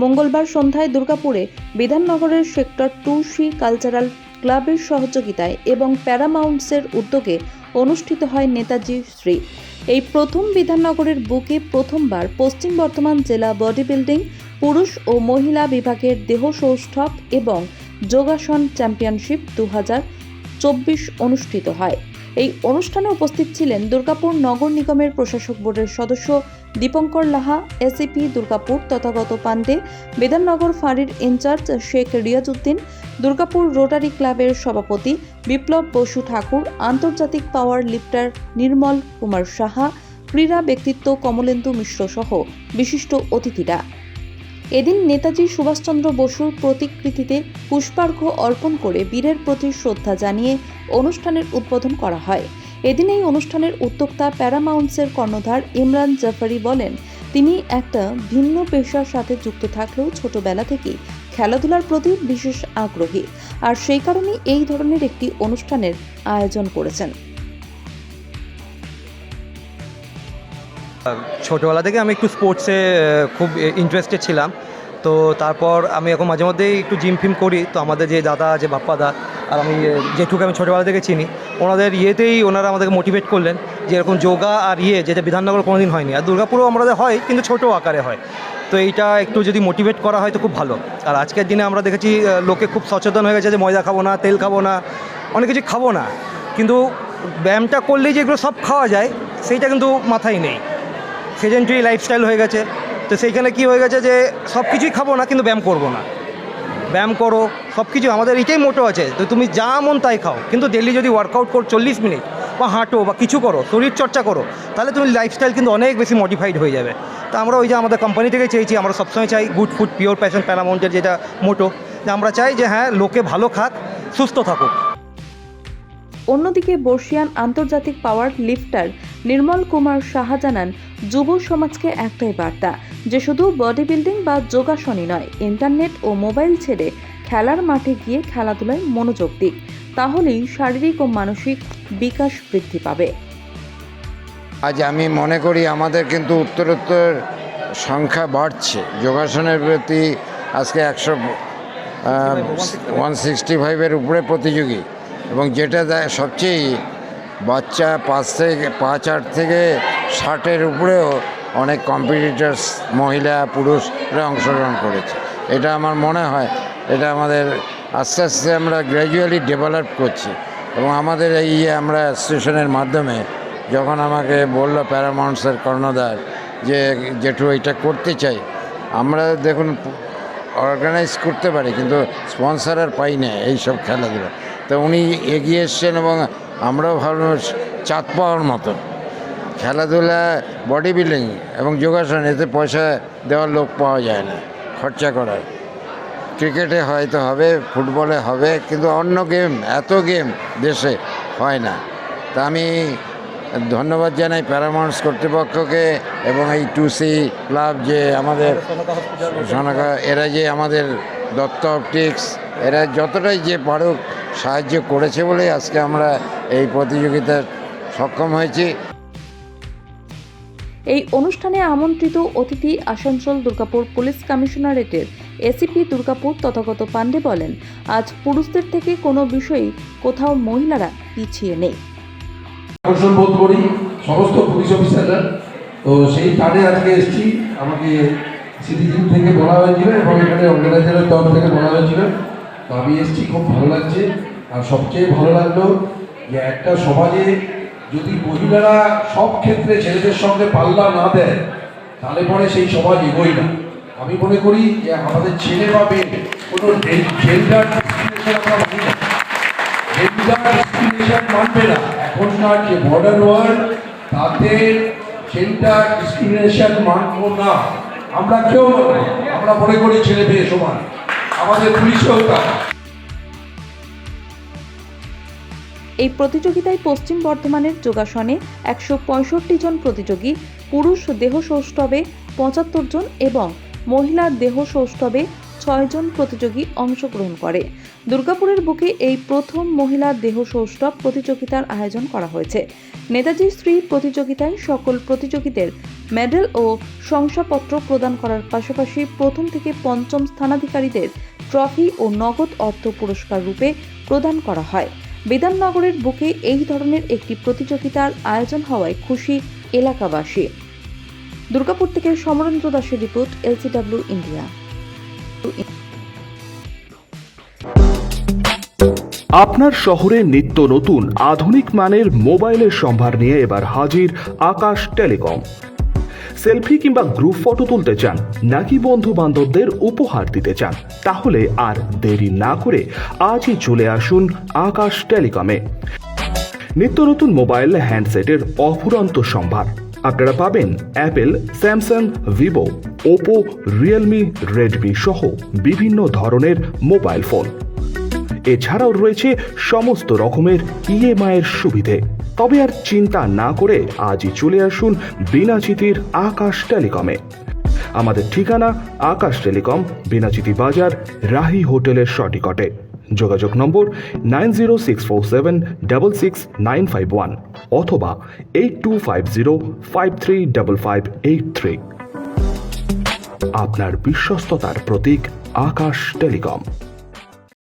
মঙ্গলবার সন্ধ্যায় দুর্গাপুরে বিধাননগরের সেক্টর 2C কালচারাল ক্লাবের সহযোগিতায় এবং প্যারামাউন্টসের উদ্যোগে অনুষ্ঠিত হয় নেতাজি শ্রী। এই প্রথম বিধাননগরের বুকে প্রথমবার পশ্চিম বর্ধমান জেলা বডি বিল্ডিং পুরুষ ও মহিলা বিভাগের দেহ সৌষ্ঠব এবং যোগাসন চ্যাম্পিয়নশিপ 2024 অনুষ্ঠিত হয়। এই অনুষ্ঠানে উপস্থিত ছিলেন দুর্গাপুর নগর নিগমের প্রশাসক বোর্ডের সদস্য দীপঙ্কর লাহা, এসিপি দুর্গাপুর তথাগত পান্ডে, বিধাননগর ফাঁড়ির ইনচার্জ শেখ রিয়াজউদ্দিন, দুর্গাপুর রোটারি ক্লাবের সভাপতি বিপ্লব বসু ঠাকুর, আন্তর্জাতিক পাওয়ার লিফটার নির্মল কুমার সাহা, ক্রীড়া ব্যক্তিত্ব কমলেন্দু মিশ্র সহ বিশিষ্ট অতিথিরা। এদিন নেতাজি সুভাষচন্দ্র বসুর প্রতিকৃতিতে পুষ্পার্ঘ্য অর্পণ করে বীরের প্রতি শ্রদ্ধা জানিয়ে অনুষ্ঠানের উদ্বোধন করা হয়। এদিন এই অনুষ্ঠানের উদ্যোক্তা প্যারামাউন্টসের কর্ণধার ইমরান জাফারি বলেন, তিনি একটা ভিন্ন পেশার সাথে যুক্ত থাকলেও ছোটবেলা থেকেই খেলাধুলার প্রতি বিশেষ আগ্রহী, আর সেই কারণেই এই ধরনের একটি অনুষ্ঠানের আয়োজন করেছেন। ছোটোবেলা থেকে আমি একটু স্পোর্টসে খুব ইন্টারেস্টেড ছিলাম, তো তারপর আমি এখন মাঝে মধ্যেই একটু জিম ফিম করি। তো আমাদের যে দাদা আছে, বাপ্পাদা, আর আমি যেটুকু আমি ছোটোবেলা থেকে চিনি, ওনাদের ওনারা আমাদেরকে মোটিভেট করলেন যে এরকম যোগা আর যেটা বিধাননগর কোনোদিন হয়নি, আর দুর্গাপুরেও আমাদের হয় কিন্তু ছোটো আকারে হয়। তো এইটা একটু যদি মোটিভেট করা হয় তো খুব ভালো। আর আজকের দিনে আমরা দেখেছি লোকে খুব সচেতন হয়ে গেছে যে ময়দা খাবো না, তেল খাবো না, অনেক কিছু খাবো না, কিন্তু ব্যায়ামটা করলেই যেগুলো সব খাওয়া যায় সেইটা কিন্তু মাথায় নেই। সেডেন্টারি লাইফস্টাইল হয়ে গেছে, তো সেইখানে কি হয়ে গেছে যে সব কিছুই খাবো না কিন্তু ব্যায়াম করবো না। ব্যায়াম করো, সব কিছু আমাদের এটাই মোটো আছে, তো তুমি যা মন তাই খাও, কিন্তু ডেলি যদি ওয়ার্কআউট করো 40 মিনিট বা হাঁটো বা কিছু করো, শরীর চর্চা করো, তাহলে তুমি লাইফস্টাইল কিন্তু অনেক বেশি মডিফাইড হয়ে যাবে। তো আমরা ওই যে আমাদের কোম্পানি থেকে চেয়েছি, আমরা সবসময় চাই গুড ফুড পিওর প্যাশন প্যারামাউন্টের যেটা মোটো, যে আমরা চাই যে হ্যাঁ, লোকে ভালো খাক, সুস্থ থাকুক। অন্যদিকে বর্ষিয়ান আন্তর্জাতিক পাওয়ার লিফটার নির্মল কুমার সাহা জানান, যুব সমাজকে একটাই বার্তা যে শুধু বডি বিল্ডিং বা যোগাসনই নয়, ইন্টারনেট ও মোবাইল ছেড়ে খেলার মাঠে গিয়ে খেলাধুলায় মনোযোগ দিক, তাহলেই শারীরিক ও মানসিক বিকাশ বৃদ্ধি পাবে। আজ আমি মনে করি আমাদের কিন্তু উত্তরোত্তর সংখ্যা বাড়ছে যোগাসনের প্রতি। আজকে 165-এর উপরে প্রতিযোগী, এবং যেটা দেয় সবচেয়ে বাচ্চা 5-8 থেকে 60-এর উপরেও অনেক কম্পিটিটার্স মহিলা পুরুষরা অংশগ্রহণ করেছে। এটা আমার মনে হয় এটা আমাদের আস্তে আস্তে আমরা গ্র্যাজুয়ালি ডেভেলপ করছি। এবং আমাদের এই আমরা অ্যাসোসিয়েশনের মাধ্যমে যখন আমাকে বলল প্যারামাউন্টসের কর্ণধার যে জেঠু এটা করতে চাই, আমরা দেখুন অর্গানাইজ করতে পারি কিন্তু স্পন্সর আর পাই না এইসব খেলাধুলা। তো উনি এগিয়ে এসছেন এবং আমরাও ভাবলাম চাঁদ পাওয়ার মতো খেলাধুলা, বডি বিল্ডিং এবং যোগাসন, এতে পয়সা দেওয়ার লোক পাওয়া যায় না খরচা করার। ক্রিকেটে হয়তো হবে, ফুটবলে হবে, কিন্তু অন্য গেম, এত গেম দেশে হয় না। তা আমি ধন্যবাদ জানাই প্যারামাউন্টস কর্তৃপক্ষকে এবং এই 2C ক্লাব যে আমাদের সোনাকা, এরা যে আমাদের দত্ত অপটিক্স, এরা যতটাই যে পারুক সাহায্য করেছে বলেই আজকে আমরা এই প্রতিযোগিতায় সক্ষম হয়েছি। এই অনুষ্ঠানে আমন্ত্রিত অতিথি আসানসোল দুর্গাপুর পুলিশ কমিশনারেটের এসিপি দুর্গাপুর তথাগত পান্ডে বলেন, আজ পুরুষদের থেকে কোনো বিষয়েই কোথাও মহিলারা পিছিয়ে নেই। আকর্ষণ বোধ করি সমস্ত পুলিশ অফিসাররা, তো সেই টানে আজকে এসেছি। আমাকে সিটিজিন থেকে বলা হয়েছিল এবং এখানে অর্গানাইজারের তরফ থেকে বলা হয়েছিল, তো আমি এসেছি, খুব ভালো লাগছে। আর সবচেয়ে ভালো লাগলো যে একটা সমাজে যদি মহিলারা সব ক্ষেত্রে ছেলেদের সঙ্গে পাল্লা না দেয়, তাহলে পরে সেই সমাজ এগোয় না। আমি মনে করি যে আমাদের ছেলে বা মেয়ে কোনো জেন্ডার ডিসক্রিমিনেশন আমরা মানি না, জেন্ডার ডিসক্রিমিনেশন মানবে না। এখনকার যে মডার্ন ওয়ার্ল্ড, তাতে জেন্ডার ডিসক্রিমিনেশন মানব না, আমরা কেউ নয়। আমরা মনে করি ছেলে মেয়ে সমান, আমাদের পুলিশেও তা। এই প্রতিযোগিতায় পশ্চিম বর্ধমানের যোগাসনে 165 জন প্রতিযোগী, পুরুষ দেহ সৌষ্ঠবে 75 জন এবং মহিলার দেহ সৌষ্ঠবে 6 জন প্রতিযোগী অংশগ্রহণ করে। দুর্গাপুরের বুকে এই প্রথম মহিলা দেহ সৌষ্ঠব প্রতিযোগিতার আয়োজন করা হয়েছে। নেতাজি শ্রী প্রতিযোগিতায় সকল প্রতিযোগীদের মেডেল ও শংসাপত্র প্রদান করার পাশাপাশি প্রথম থেকে পঞ্চম স্থানাধিকারীদের ট্রফি ও নগদ অর্থ পুরস্কার রূপে প্রদান করা হয়। বিধাননগরের বুকে এই ধরনের একটি প্রতিযোগিতার আয়োজন হওয়ায় খুশি এলাকাবাসী। দুর্গাপুর থেকে সমরেন্দ্র দাসের রিপোর্ট, LCW ইন্ডিয়া। আপনার শহরে নিত্য নতুন আধুনিক মানের মোবাইলের সম্ভার নিয়ে এবার হাজির আকাশ টেলিকম। সেলফি কিংবা গ্রুপ ফটো তুলতে চান নাকি বন্ধু বান্ধবদের উপহার দিতে চান, তাহলে আর দেরি না করে আজই চলে আসুন আকাশ টেলিকমে। নিত্য নতুন মোবাইল হ্যান্ডসেটের অফুরন্ত সম্ভার। আপনারা পাবেন Apple, Samsung, Vivo, Oppo, Realme, Redmi সহ বিভিন্ন ধরনের মোবাইল ফোন। এছাড়াও রয়েছে সমস্ত রকমের EMI এর সুবিধে। তবে আর চিন্তা না করে আজই চলে আসুন বিনাচিতির আকাশ টেলিকমে। আমাদের ঠিকানা আকাশ টেলিকম, বিনাচিতি বাজার, রাহি হোটেলের সটিকটে। যোগাযোগ নম্বর 9064766951 অথবা 8250535583। আপনার বিশ্বস্ততার প্রতীক আকাশ টেলিকম।